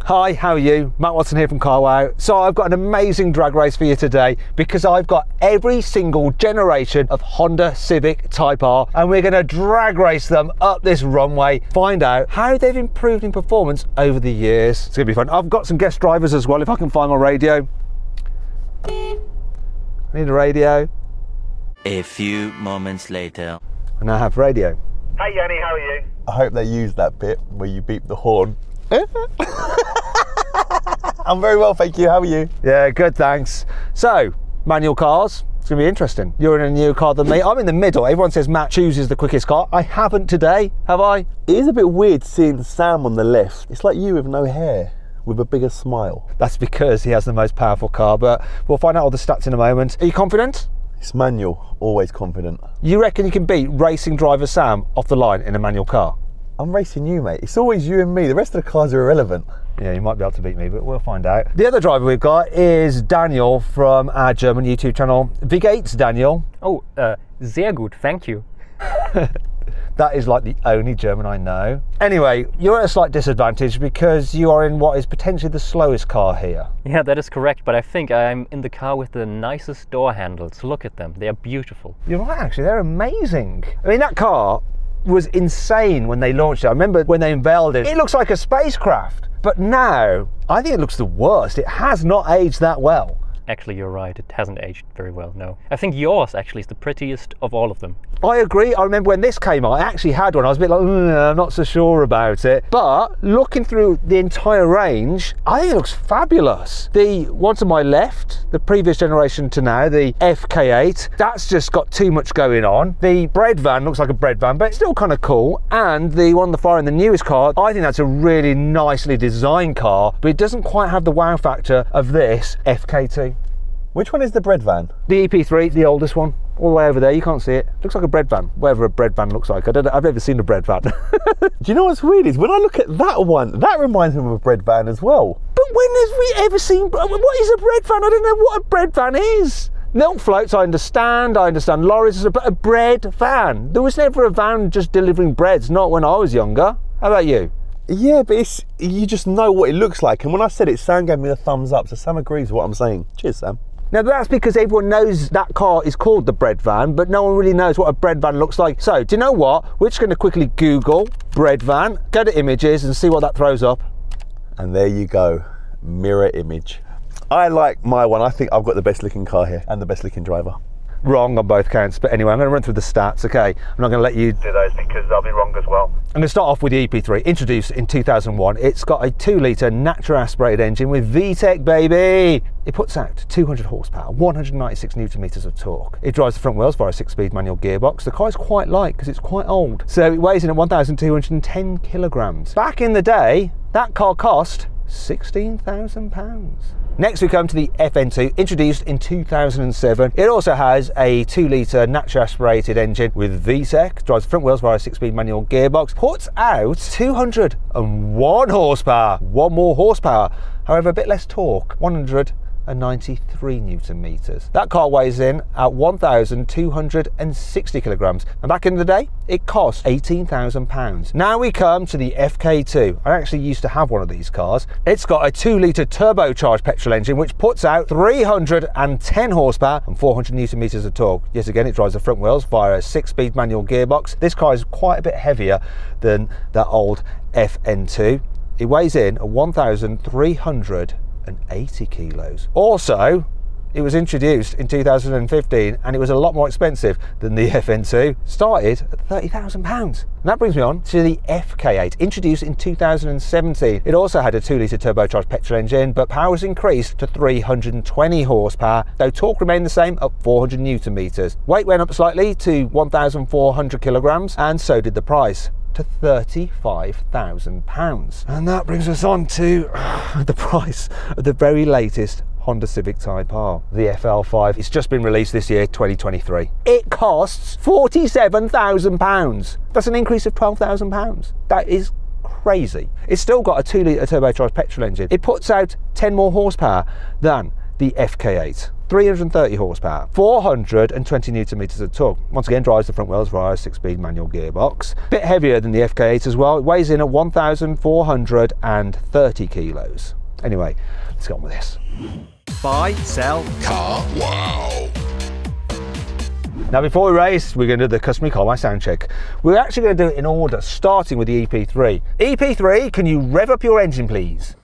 Hi, how are you? Matt Watson here from Wow. So I've got an amazing drag race for you today because I've got every single generation of Honda Civic Type R and we're going to drag race them up this runway, find out how they've improved in performance over the years. It's going to be fun. I've got some guest drivers as well if I can find my radio. I need a radio. A few moments later. And I have radio. Hey Yanni, how are you? I hope they use that bit where you beep the horn. I'm very well, thank you. How are you? Yeah, good, thanks. So, manual cars. It's going to be interesting. You're in a newer car than me. I'm in the middle. Everyone says Matt chooses the quickest car. I haven't today, have I? It is a bit weird seeing Sam on the left. It's like you with no hair, with a bigger smile. That's because he has the most powerful car, but we'll find out all the stats in a moment. Are you confident? It's manual, always confident. You reckon you can beat racing driver Sam off the line in a manual car? I'm racing you, mate. It's always you and me. The rest of the cars are irrelevant. Yeah, you might be able to beat me, but we'll find out. The other driver we've got is Daniel from our German YouTube channel. Wie geht's, Daniel? Oh, sehr gut, thank you. That is like the only German I know. Anyway, you're at a slight disadvantage because you are in what is potentially the slowest car here. Yeah, that is correct, but I think I'm in the car with the nicest door handles. Look at them, they are beautiful. You're right, actually, they're amazing. I mean, that car was insane when they launched it. I remember when they unveiled it, it looks like a spacecraft. But now, I think it looks the worst. It has not aged that well. Actually, you're right, it hasn't aged very well, no. I think yours actually is the prettiest of all of them. I agree. I remember when this came out, I actually had one. I was a bit like, I'm not so sure about it. But looking through the entire range, I think it looks fabulous. The one to my left, the previous generation to now, the FK8, that's just got too much going on. The bread van looks like a bread van, but it's still kind of cool. And the one on the far end, the newest car, I think that's a really nicely designed car, but it doesn't quite have the wow factor of this FK2. Which one is the bread van? The EP3, the oldest one, all the way over there. You can't see it. Looks like a bread van, whatever a bread van looks like. I've never seen a bread van. Do you know what's weird is when I look at that one, that reminds me of a bread van as well. But when have we ever seen, what is a bread van? I don't know what a bread van is. Milk floats, I understand lorries, but a bread van. There was never a van just delivering breads, not when I was younger. How about you? Yeah, but you just know what it looks like. And when I said it, Sam gave me a thumbs up, so Sam agrees with what I'm saying. Cheers, Sam. Now that's because everyone knows that car is called the bread van, but no one really knows what a bread van looks like. So, do you know what? We're just going to quickly Google bread van, go to images and see what that throws up. And there you go, mirror image. I like my one. I think I've got the best looking car here and the best looking driver. Wrong on both counts, but anyway, I'm going to run through the stats, okay? I'm not going to let you Do those because I'll be wrong as well. I'm going to start off with the EP3, introduced in 2001. It's got a 2-litre natural aspirated engine with VTEC, baby! It puts out 200 horsepower, 196 newton meters of torque. It drives the front wheels via a 6-speed manual gearbox. The car is quite light because it's quite old. So it weighs in at 1,210 kilograms. Back in the day, that car cost £16,000. Next we come to the FN2, introduced in 2007. It also has a 2-litre naturally aspirated engine with VTEC, drives the front wheels via a 6-speed manual gearbox, puts out 201 horsepower, one more horsepower, however a bit less torque, 193 newton meters. That car weighs in at 1,260 kilograms, and back in the day it cost £18,000. Now we come to the FK2. I actually used to have one of these cars. It's got a 2-litre turbocharged petrol engine which puts out 310 horsepower and 400 newton meters of torque. Yes, again, it drives the front wheels via a 6-speed manual gearbox. This car is quite a bit heavier than that old FN2. It weighs in at 1,380 kilos. Also, it was introduced in 2015 and it was a lot more expensive than the FN2. Started at £30,000. And that brings me on to the FK8, introduced in 2017. It also had a 2-litre turbocharged petrol engine, but power was increased to 320 horsepower, though torque remained the same at 400 newton meters. Weight went up slightly to 1,400 kilograms, and so did the price, to £35,000. And that brings us on to the price of the very latest Honda Civic Type R, the FL5. It's just been released this year, 2023. It costs £47,000. That's an increase of £12,000. That is crazy. It's still got a 2-litre turbocharged petrol engine. It puts out 10 more horsepower than the FK8. 330 horsepower, 420 newton meters of torque. Once again, drives the front wheels via a 6-speed manual gearbox. Bit heavier than the FK8 as well. It weighs in at 1,430 kilos. Anyway, let's get on with this. Buy, sell, car, wow. Now before we race, we're going to do the customary car my sound check. We're actually going to do it in order, starting with the EP3. EP3, can you rev up your engine, please?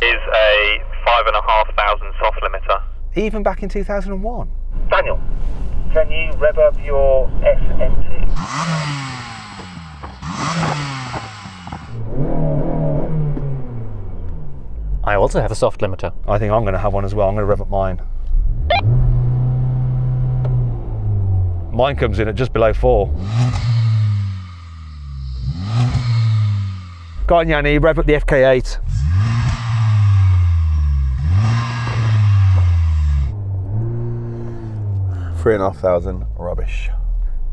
Is a 5,500 soft limiter. Even back in 2001. Daniel, can you rev up your SN2? I also have a soft limiter. I think I'm going to have one as well. I'm going to rev up mine. Mine comes in at just below 4. Go on, Yanni, rev up the FK8. $3,500 rubbish.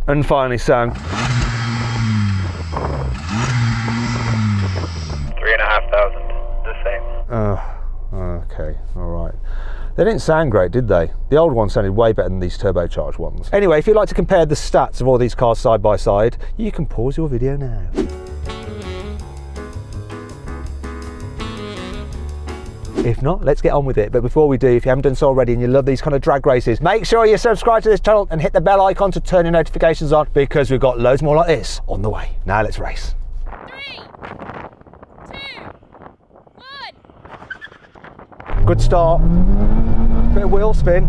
And finally, Sam. 3,500. The same. Oh, okay, all right. They didn't sound great, did they? The old ones sounded way better than these turbocharged ones. Anyway, if you'd like to compare the stats of all these cars side by side, you can pause your video now. If not, let's get on with it. But before we do, if you haven't done so already and you love these kind of drag races, make sure you subscribe to this channel and hit the bell icon to turn your notifications on, because we've got loads more like this on the way. Now let's race. 3, 2, 1. Good start. Bit of wheel spin.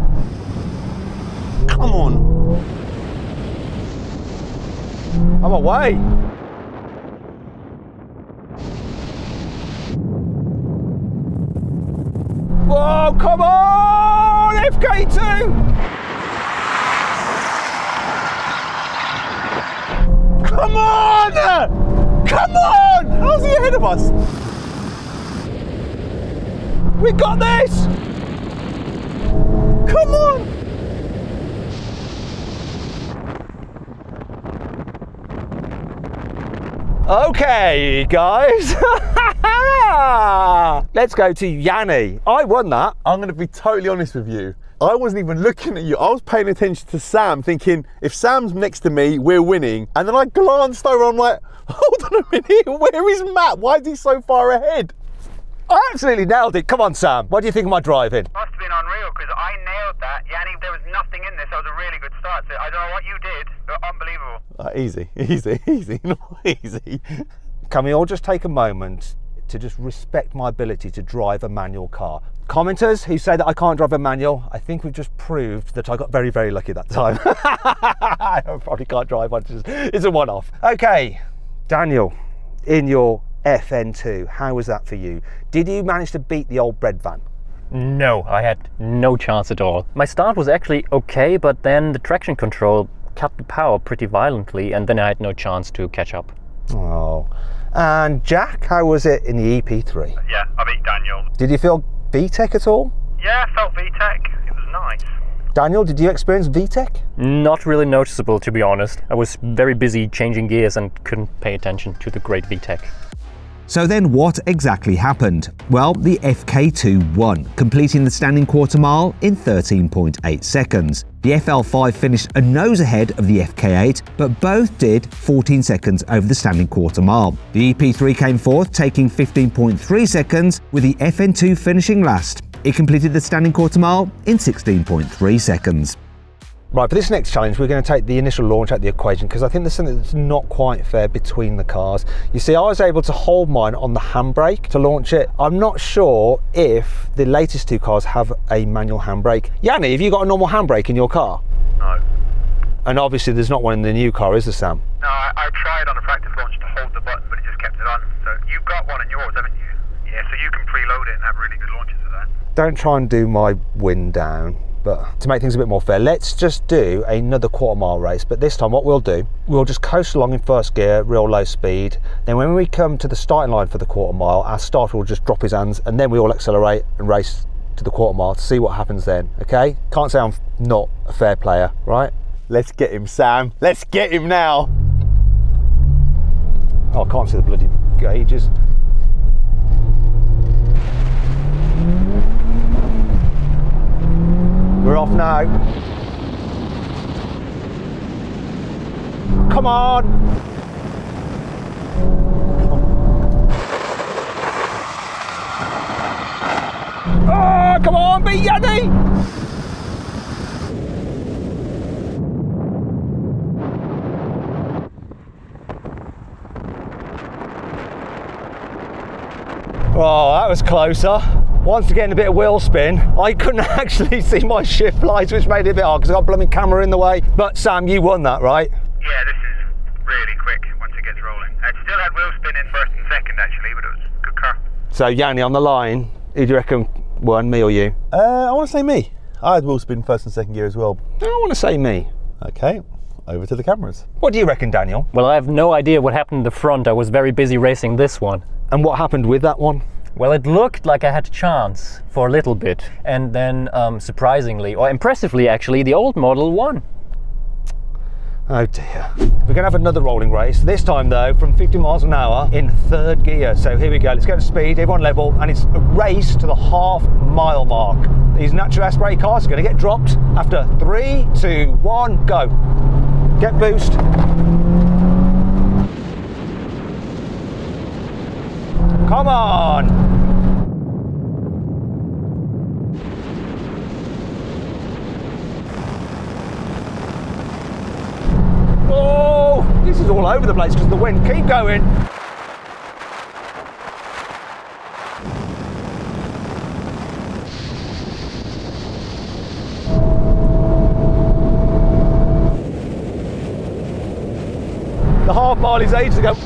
Come on. I'm away. Whoa, come on, FK2! Come on! Come on! How's he ahead of us? We got this! Come on! Okay, guys. Let's go to Yanni. I won that. I'm going to be totally honest with you. I wasn't even looking at you. I was paying attention to Sam, thinking if Sam's next to me, we're winning. And then I glanced over, I'm like, hold on a minute, where is Matt? Why is he so far ahead? I absolutely nailed it. Come on, Sam. What do you think of my driving? Must have been unreal, because I nailed that. Yanni, there was nothing in this. That was a really good start. So I don't know what you did, but unbelievable. Easy, not easy. Can we all just take a moment to just respect my ability to drive a manual car? Commenters who say that I can't drive a manual, I think we've just proved that I got very, very lucky that time. I probably can't drive one, it's a one-off. Okay, Daniel, in your FN2, how was that for you? Did you manage to beat the old bread van? No, I had no chance at all. My start was actually okay, but then the traction control cut the power pretty violently, and then I had no chance to catch up. Oh, and Jack, how was it in the EP3? Yeah, I beat Daniel. Did you feel VTEC at all? Yeah, I felt VTEC. It was nice. Daniel, did you experience VTEC? Not really noticeable, to be honest. I was very busy changing gears and couldn't pay attention to the great VTEC. So then what exactly happened? Well, the FK2 won, completing the standing quarter mile in 13.8 seconds. The FL5 finished a nose ahead of the FK8, but both did 14 seconds over the standing quarter mile. The EP3 came fourth, taking 15.3 seconds, with the FN2 finishing last. It completed the standing quarter mile in 16.3 seconds. Right, for this next challenge, we're going to take the initial launch out of the equation, because I think there's something that's not quite fair between the cars. You see, I was able to hold mine on the handbrake to launch it. I'm not sure if the latest two cars have a manual handbrake. Yanni, have you got a normal handbrake in your car? No. And obviously there's not one in the new car, is there, Sam? No, I tried on a practice launch to hold the button, but it just kept it on. So you've got one in yours, haven't you? Yeah, so you can preload it and have really good launches with that. Don't try and do my win down. But to make things a bit more fair, let's just do another quarter mile race. But this time what we'll do, we'll just coast along in first gear, real low speed. Then when we come to the starting line for the quarter mile, our starter will just drop his hands, and then we all accelerate and race to the quarter mile to see what happens then, okay? Can't say I'm not a fair player, right? Let's get him, Sam. Let's get him now. Oh, I can't see the bloody gauges. We're off now. Come on. Oh, come on, be Yanni. Oh, that was closer. Once again, a bit of wheel spin. I couldn't actually see my shift lights, which made it a bit hard because I got a blooming camera in the way. But Sam, you won that, right? Yeah, this is really quick once it gets rolling. It still had wheel spin in first and second actually, but it was a good car. So Yanni, on the line, who do you reckon won, me or you? I want to say me. I had wheel spin first and second gear as well. I want to say me. Okay, over to the cameras. What do you reckon, Daniel? Well, I have no idea what happened in the front. I was very busy racing this one. And what happened with that one? Well, it looked like I had a chance for a little bit. And then, surprisingly, or impressively actually, the old model won. Oh dear. We're going to have another rolling race, this time though from 50 miles an hour in third gear. So here we go, let's get to speed, everyone level, and it's a race to the half-mile mark. These naturally aspirated cars are going to get dropped after 3, 2, 1, go. Get boost. Come on. Oh, this is all over the place because of the wind. Keep going. The half mile is ages ago.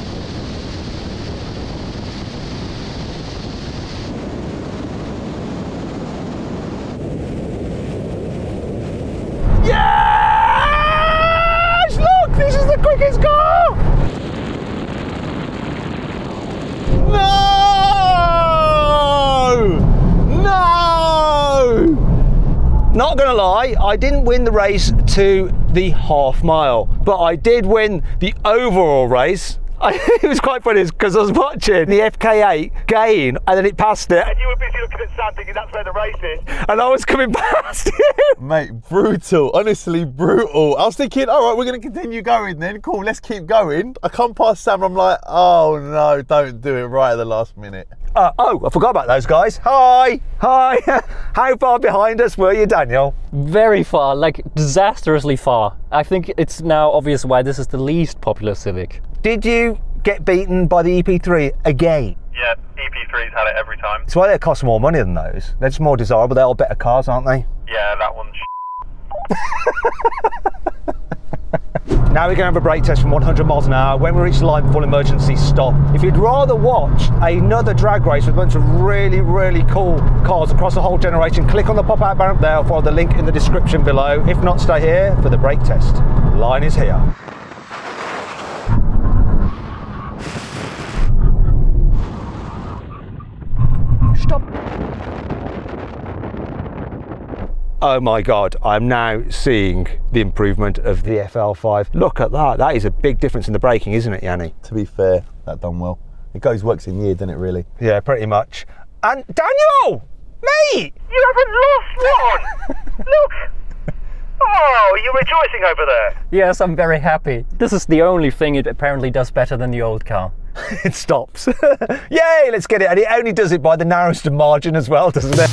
This is the quickest car! No! No! Not gonna lie, I didn't win the race to the half mile, but I did win the overall race. It was quite funny because I was watching the FK8 gain and then it passed it. And you were busy looking at Sam thinking that's where the race is. And I was coming past you. Mate, brutal, honestly brutal. I was thinking, all right, we're going to continue going then. Cool, let's keep going. I come past Sam, I'm like, oh no, don't do it right at the last minute. Oh, I forgot about those guys. Hi, hi. How far behind us were you, Daniel? Very far, like disastrously far. I think it's now obvious why this is the least popular Civic. Did you get beaten by the EP3 again? Yeah, EP3's had it every time. That's why they cost more money than those. They're just more desirable. They're all better cars, aren't they? Yeah, that one's Now we're going to have a brake test from 100 miles an hour when we reach the line before emergency stop. If you'd rather watch another drag race with a bunch of really, really cool cars across the whole generation, click on the pop-out banner up there or follow the link in the description below. If not, stay here for the brake test. The line is here. Stop. Oh my God, I'm now seeing the improvement of the FL5. Look at that, that is a big difference in the braking, isn't it, Yanni? To be fair, that done well. It works in the ear, doesn't it, really? Yeah, pretty much. And Daniel, mate! You haven't lost one! Look! Oh, you're rejoicing over there. Yes, I'm very happy. This is the only thing it apparently does better than the old car. It stops. Yay, let's get it. And it only does it by the narrowest margin as well, doesn't it?